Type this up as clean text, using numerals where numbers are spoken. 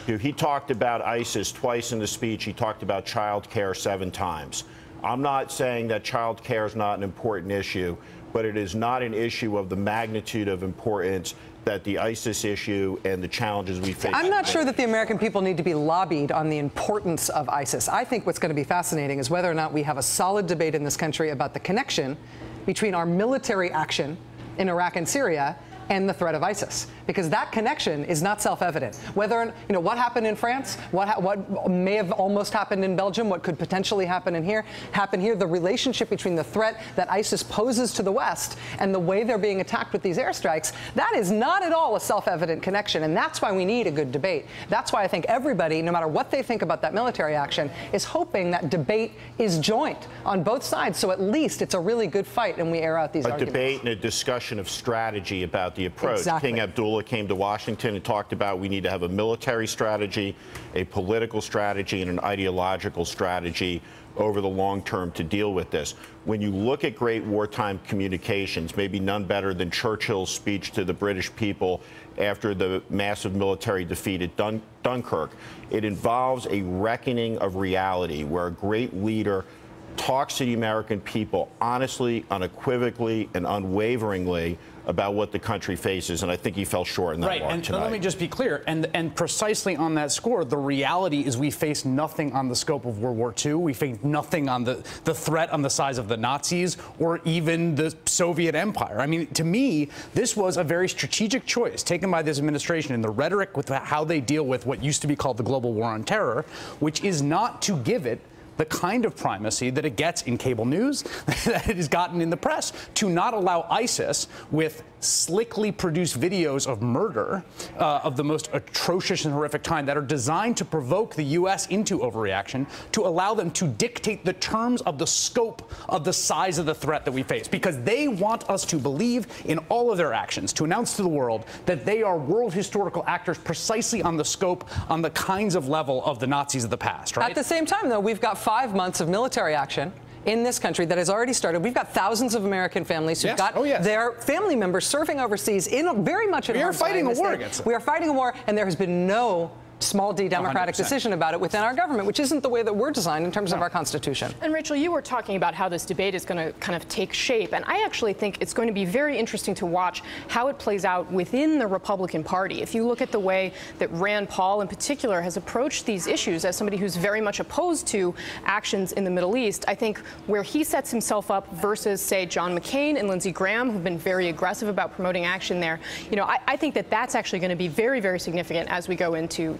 He talked about ISIS twice in the speech. He talked about child care 7 times. I'm not saying that child care is not an important issue, but it is not an issue of the magnitude of importance that the ISIS issue and the challenges we face. I'm not sure that the American people need to be lobbied on the importance of ISIS. I think what's going to be fascinating is whether or not we have a solid debate in this country about the connection between our military action in Iraq and Syria and the threat of ISIS, because that connection is not self-evident. Whether, what happened in France, what may have almost happened in Belgium, what could potentially happen here, the relationship between the threat that ISIS poses to the West and the way they're being attacked with these airstrikes, that is not at all a self-evident connection, and that's why we need a good debate. That's why I think everybody, no matter what they think about that military action, is hoping that debate is joint on both sides, so at least it's a really good fight and we air out these arguments. A debate and a discussion of strategy about the approach. Exactly. King Abdullah came to Washington and talked about we need to have a military strategy, a political strategy, and an ideological strategy over the long term to deal with this. When you look at great wartime communications, maybe none better than Churchill's speech to the British people after the massive military defeat at Dunkirk, it involves a reckoning of reality where a great leader talks to the American people honestly, unequivocally, and unwaveringly about what the country faces, and I think he fell short in that mark tonight. Let me just be clear, and precisely on that score, the reality is we face nothing on the scope of World War II. We face nothing on the threat on the size of the Nazis or even the Soviet Empire. I mean, to me, this was a very strategic choice taken by this administration in the rhetoric with how they deal with what used to be called the global war on terror, which is not to give it the kind of primacy that it gets in cable news, that it has gotten in the press, to not allow ISIS, with slickly produced videos of murder of the most atrocious and horrific kind that are designed to provoke the U.S. into overreaction, to allow them to dictate the terms of the scope of the size of the threat that we face, because they want us to believe in all of their actions, to announce to the world that they are world historical actors precisely on the scope, on the kinds of level of the Nazis of the past, right? At the same time, though, we've got 5 months of military action in this country that has already started. We've got thousands of American families who've got their family members serving overseas in very much in We are fighting a war against it. We are fighting a war, and there has been no small d democratic 100%. decision about it within our government, which isn't the way that we're designed in terms of our Constitution. And Rachel, you were talking about how this debate is going to kind of take shape, and I actually think it's going to be very interesting to watch how it plays out within the Republican Party. If you look at the way that Rand Paul in particular has approached these issues as somebody who's very much opposed to actions in the Middle East, I think where he sets himself up versus, say, John McCain and Lindsey Graham, who've been very aggressive about promoting action there, I think that that's actually going to be very, very significant as we go into